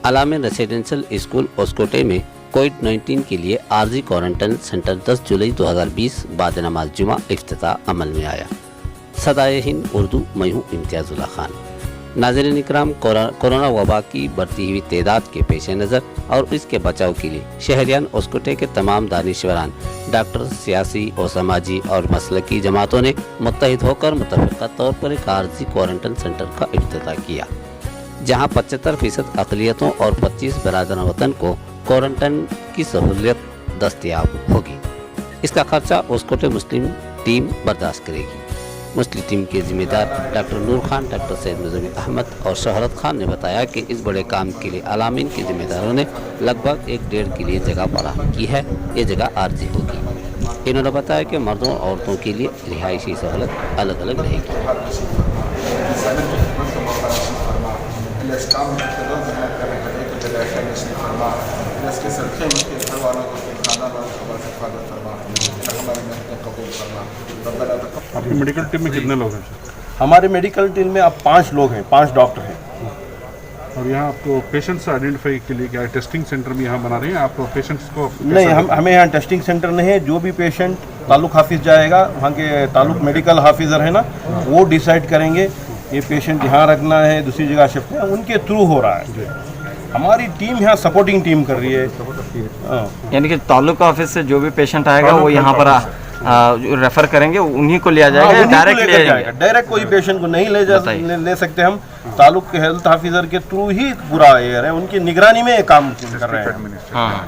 Alamin residential school ओस्कोटे में कोविड-19 के लिए आर्जी क्वारंटाइन सेंटर 10 जुलाई 2020 बाद नमाज जुमा इफ्तिताह अमल में आया। सदाए हिंद उर्दू, मैं हूँ इम्तियाजुल्लाह खान। नाज़रीन इकराम, कोरोना वबा की बढ़ती हुई तादाद के पेश नज़र और इसके बचाव के लिए शहरियान ओस्कोटे के तमाम दानिश्वरान, डॉक्टर, सियासी और समाजी और मसलकी जमातों ने मुत्तहिद होकर मुतफ़िक़ा तौर पर एक आर्जी क्वारंटाइन सेंटर का इफ्तिताह किया, जहाँ 75% अक़लियतों और 25 बरादरान वतन को क्वारंटाइन की सहूलियत दस्तयाब होगी। इसका खर्चा ओस्कोटे मुस्लिम टीम बर्दाश्त करेगी। मुस्लिम टीम के जिम्मेदार डॉक्टर नूर खान, डॉक्टर सैयद मुज़म्मिल अहमद और शोहरत खान ने बताया कि इस बड़े काम के लिए अलामीन के जिम्मेदारों ने लगभग 1-1.5 के लिए जगह फराहम की है। ये जगह आर्जी होगी। इन्होंने बताया कि मर्दों और औरतों के लिए रिहायशी सहूलत अलग अलग रहेगी। आपकी मेडिकल टीम में कितने लोग हैं? हमारे मेडिकल टीम में अब 5 लोग हैं, 5 डॉक्टर हैं। और यहाँ आपको पेशेंट्स आइडेंटिफाई के लिए क्या टेस्टिंग सेंटर भी यहाँ बना रहे हैं? आप पेशेंट्स को नहीं, हमें यहाँ टेस्टिंग सेंटर नहीं है। जो भी पेशेंट ताल्लुक हाफिज जाएगा, वहाँ के ताल्लुक मेडिकल हाफिजर है ना, वो डिसाइड करेंगे ये पेशेंट यहाँ रखना है, दूसरी जगह शिफ्ट है, उनके थ्रू हो रहा है। हमारी टीम यहाँ सपोर्टिंग टीम कर रही है। यानी कि ताल्लुक ऑफिस से जो भी पेशेंट आएगा वो यहाँ पर रेफर करेंगे, उन्हीं को लिया जाएगा, डायरेक्ट लिया जाएगा। डायरेक्ट कोई पेशेंट को नहीं ले सकते हम। ताल्लुक के हेल्थ ऑफिसर के थ्रू ही पूरा एयर है, उनकी निगरानी में काम कर रहे हैं। हाँ,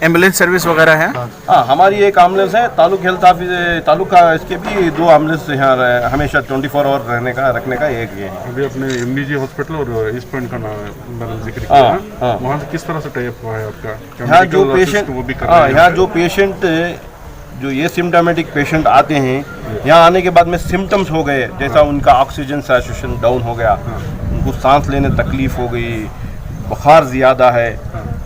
एम्बुलेंस सर्विस वगैरह है? हाँ, हमारी एक एम्बुलेंस है। ताल्लुक हेल्थ ऑफिस ताल्लुक का इसके भी 2 एम्बुलेंस यहाँ हमेशा 24 आवर रखने का एक ये है। अभी अपने एमडीजी हॉस्पिटल और ईस्ट पॉइंट का नाम जिक्र किया है, वहाँ से किस तरह से टाई अप हुआ है आपका? यहाँ जो पेशेंट जो ये सिम्टोमेटिक पेशेंट आते हैं, यहाँ आने के बाद में सिम्टम्स हो गए, जैसा उनका ऑक्सीजन सैचुरेशन डाउन हो गया, उनको सांस लेने तकलीफ हो गई, बुखार ज़्यादा है,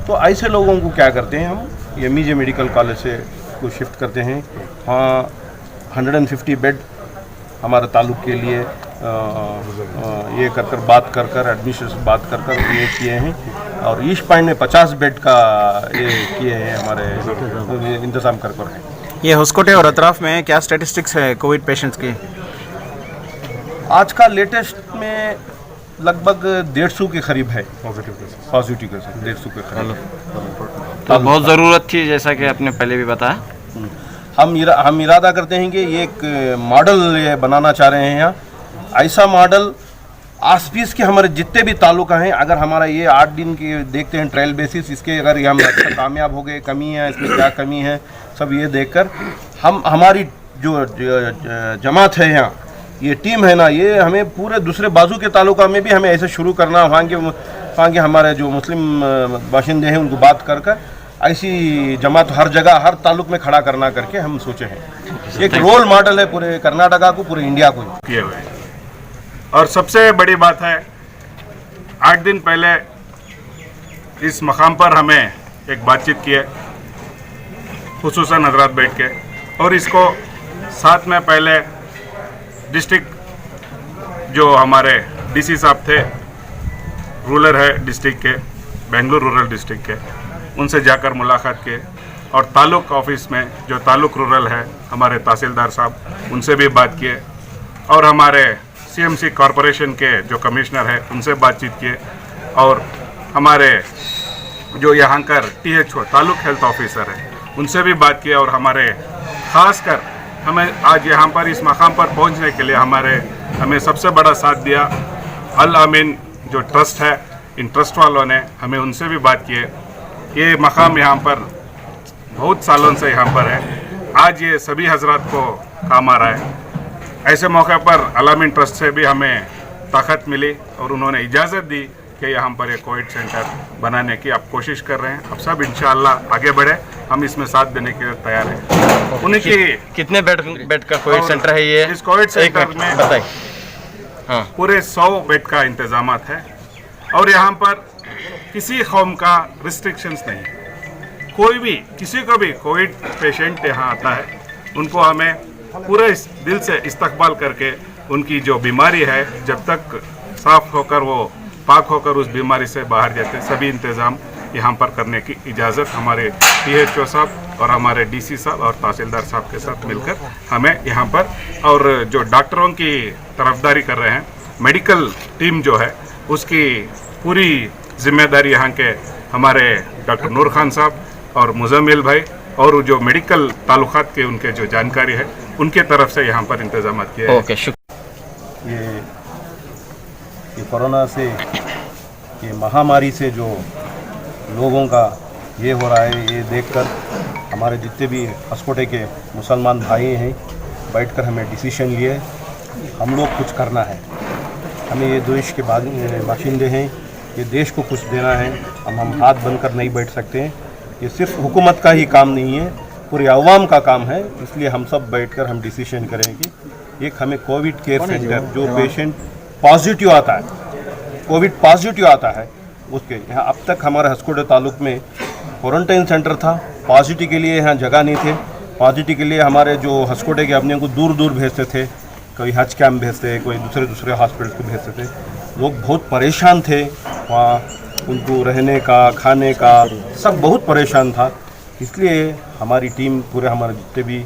तो ऐसे लोगों को क्या करते हैं हम एमईजे मेडिकल कॉलेज से को शिफ्ट करते हैं। हाँ, 150 बेड हमारे ताल्लुक के लिए ये कर बात कर एडमिशन से बात कर ये किए हैं। और ईस्ट पॉइंट में 50 बेड का ये किए हैं, हमारे इंतज़ाम कर हैं। ये ओस्कोटे और अतराफ में क्या स्टैटिस्टिक्स है कोविड पेशेंट्स की? आज का लेटेस्ट में लगभग 150 के करीब है पॉजिटिव केस 150 के करीब। तो बहुत ज़रूरत थी, जैसा कि आपने पहले भी बताया। हम इरादा करते हैं कि ये एक मॉडल ये बनाना चाह रहे हैं यहाँ। ऐसा मॉडल आसपास के हमारे जितने भी तालुका हैं, अगर हमारा ये 8 दिन के देखते हैं ट्रायल बेसिस, इसके अगर ये हम कामयाब हो गए, कमी है इसमें क्या कमी है, सब ये देखकर हमारी जो जमात है यहाँ, ये टीम है ना, ये हमें पूरे दूसरे बाजू के तालुका में भी हमें ऐसे शुरू करना, वहाँ के हमारे जो मुस्लिम बाशिंदे हैं उनको बात कर ऐसी जमात हर जगह हर ताल्लुक में खड़ा करना करके हम सोचे हैं। एक रोल मॉडल है पूरे कर्नाटका को, पूरे इंडिया को किए हुए। और सबसे बड़ी बात है, 8 दिन पहले इस मकाम पर हमें एक बातचीत की है, खुसूसन हजरात बैठ के, और इसको साथ में पहले डिस्ट्रिक्ट जो हमारे डीसी साहब थे, रूरल है डिस्ट्रिक्ट के, बेंगलुरु रूरल डिस्ट्रिक्ट के, उनसे जाकर मुलाकात किए। और ताल्लुक ऑफिस में जो ताल्लुक रूरल है, हमारे तहसीलदार साहब, उनसे भी बात किए। और हमारे सीएमसी कॉरपोरेशन के जो कमिश्नर है, उनसे बातचीत किए। और हमारे जो यहाँ कर THO ताल्लुक हेल्थ ऑफिसर है, उनसे भी बात किया। और हमारे ख़ास कर हमें आज यहाँ पर इस मकाम पर पहुँचने के लिए हमें सबसे बड़ा साथ दिया अल-अमीन जो ट्रस्ट है, इन ट्रस्ट वालों ने हमें उनसे भी बात किए। ये मकाम यहाँ पर बहुत सालों से यहाँ पर है, आज ये सभी हजरात को काम आ रहा है। ऐसे मौके पर अल-अमीन ट्रस्ट से भी हमें ताकत मिली और उन्होंने इजाज़त दी कि यहाँ पर एक कोविड सेंटर बनाने की आप कोशिश कर रहे हैं। अब सब इंशाअल्लाह आगे बढ़े, हम इसमें साथ देने के लिए तैयार हैं। उनकी कितने बेड का कोविड सेंटर है ये? इस कोविड सेंटर में बताइए। हाँ, पूरे 100 बेड का इंतजाम है। और यहाँ पर किसी कौम का रिस्ट्रिक्शंस नहीं, कोई भी किसी को भी कोविड पेशेंट यहाँ आता है, उनको हमें पूरे दिल से इस्तकबाल करके उनकी जो बीमारी है जब तक साफ होकर वो पाक होकर उस बीमारी से बाहर जाते, सभी इंतज़ाम यहाँ पर करने की इजाज़त हमारे PHO साहब और हमारे DC साहब और तहसीलदार साहब के साथ मिलकर हमें यहाँ पर, और जो डॉक्टरों की तरफदारी कर रहे हैं, मेडिकल टीम जो है उसकी पूरी जिम्मेदारी यहाँ के हमारे डॉक्टर नूर खान साहब और मुजम्मिल भाई और जो मेडिकल ताल्लुकात के उनके जो जानकारी है उनके तरफ से यहाँ पर इंतजाम किए हैं। ओके, शुक्रिया। ये कोरोना से, ये महामारी से जो लोगों का ये हो रहा है, ये देखकर हमारे जितने भी हस्कोटे के मुसलमान भाई हैं बैठकर हमें डिसीजन लिए हम लोग कुछ करना है। हमें ये देश के बाशिंदे हैं, ये देश को कुछ देना है। हम हाथ बनकर नहीं बैठ सकते हैं। ये सिर्फ हुकूमत का ही काम नहीं है, पूरे अवाम का काम है। इसलिए हम सब बैठकर हम डिसीजन करें कि एक हमें कोविड केयर सेंटर, जो पेशेंट पॉजिटिव आता है, कोविड पॉजिटिव आता है, उसके यहाँ अब तक हमारे हस्कोटे तालुक में क्वारंटाइन सेंटर था। पॉजिटिव के लिए यहाँ जगह नहीं थे। पॉजिटिव के लिए हमारे जो हस्कोटे के अपने को दूर दूर भेजते थे, कोई हज कैम्प भेजते, कोई दूसरे हॉस्पिटल को भेजते थे। लोग बहुत परेशान थे वहाँ, उनको रहने का, खाने का सब बहुत परेशान था। इसलिए हमारी टीम, पूरे हमारे जितने भी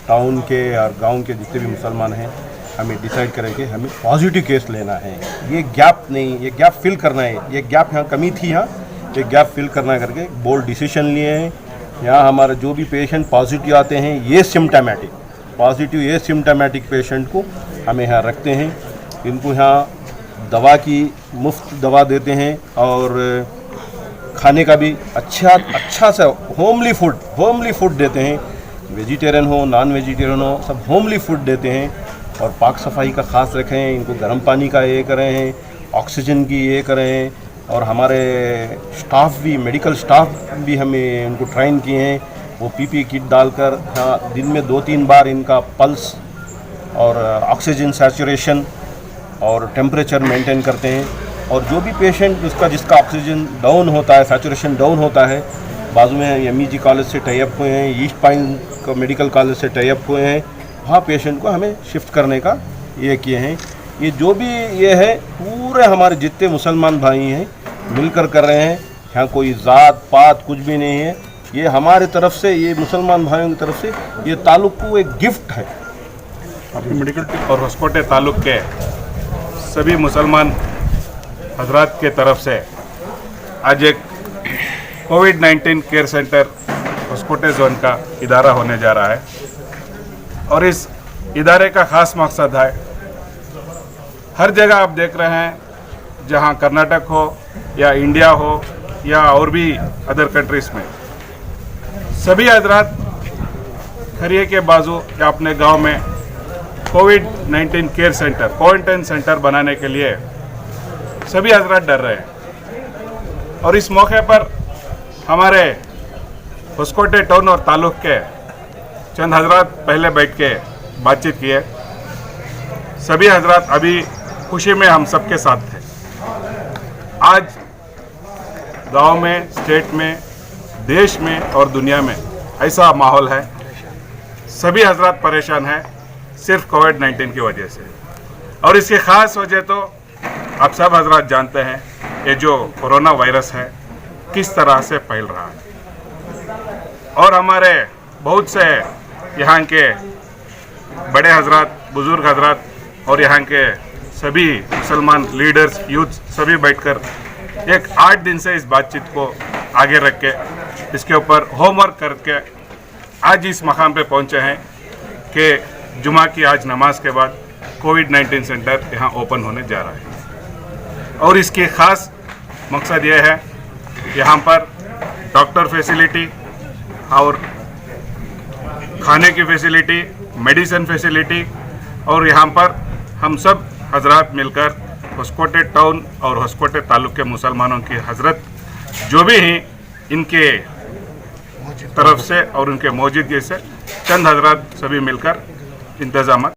टाउन के और गांव के जितने भी मुसलमान हैं, हमें डिसाइड करें कि हमें पॉजिटिव केस लेना है। ये गैप नहीं, ये गैप फिल करना है। ये गैप यहाँ कमी थी, यहाँ ये गैप फिल करना करके बोल्ड डिसीजन लिए हैं। यहाँ हमारे जो भी पेशेंट पॉजिटिव आते हैं, ये सिम्टोमेटिक पॉजिटिव, ये सिम्टोमेटिक पेशेंट को हमें यहाँ रखते हैं। इनको यहाँ दवा की मुफ्त दवा देते हैं और खाने का भी अच्छा सा होमली फूड देते हैं। वेजिटेरियन हो, नॉन वेजिटेरियन हो, सब होमली फूड देते हैं। और पाक सफाई का ख़ास रखें, इनको गर्म पानी का ये करें हैं, ऑक्सीजन की ये करें। और हमारे स्टाफ भी, मेडिकल स्टाफ भी हमें उनको ट्रेन किए हैं। वो PPE किट डालकर हाँ, दिन में 2-3 बार इनका पल्स और ऑक्सीजन सैचुरेशन और टेम्परेचर मेंटेन करते हैं। और जो भी पेशेंट जिसका ऑक्सीजन डाउन होता है, सैचुरेशन डाउन होता है, बाजू में MEG कॉलेज से टाई अप हुए हैं, ईस्ट पॉइंट मेडिकल कॉलेज से टाई अप हुए हैं, वहाँ पेशेंट को हमें शिफ्ट करने का ये किए हैं। ये जो भी ये है, पूरे हमारे जितने मुसलमान भाई हैं मिलकर कर रहे हैं। यहाँ कोई ज़ात पात कुछ भी नहीं है। ये हमारे तरफ से, ये मुसलमान भाइयों की तरफ से ये ताल्लुक को एक गिफ्ट है। आपकी मेडिकल टीम और हस्कोटे ताल्लुक के सभी मुसलमान हजरात के तरफ से आज एक कोविड-19 केयर सेंटर हस्कोटे जोन का इदारा होने जा रहा है। और इस इदारे का ख़ास मकसद है, हर जगह आप देख रहे हैं, जहां कर्नाटक हो या इंडिया हो या और भी अदर कंट्रीज़ में, सभी हजरात खरिये के बाजू या अपने गांव में कोविड-19 केयर सेंटर, क्वारंटाइन सेंटर बनाने के लिए सभी हजरात डर रहे हैं। और इस मौके पर हमारे हस्कोटे टाउन और तालुक के चंद हजरात पहले बैठ के बातचीत किए। सभी हजरात अभी खुशी में हम सबके साथ थे। आज गांव में, स्टेट में, देश में और दुनिया में ऐसा माहौल है, सभी हजरात परेशान हैं सिर्फ कोविड-19 की वजह से। और इसकी ख़ास वजह तो आप सब हजरात जानते हैं, ये जो कोरोना वायरस है किस तरह से फैल रहा है। और हमारे बहुत से यहाँ के बड़े हजरात, बुज़ुर्ग हजरात और यहाँ के सभी मुसलमान लीडर्स, यूथ सभी बैठकर एक 8 दिन से इस बातचीत को आगे रख के इसके ऊपर होमवर्क करके आज इस मकाम पे पहुँचे हैं कि जुमा की आज नमाज के बाद कोविड-19 सेंटर यहाँ ओपन होने जा रहा है। और इसकी ख़ास मकसद ये है, यहाँ पर डॉक्टर फैसिलिटी और खाने की फैसिलिटी, मेडिसिन फैसिलिटी, और यहाँ पर हम सब हजरात मिलकर हस्कोटे टाउन और हस्कोटे तालुक के मुसलमानों की हजरत जो भी हैं, इनके तरफ से और उनके मौजूदगी से चंद हजरात सभी मिलकर इंतजाम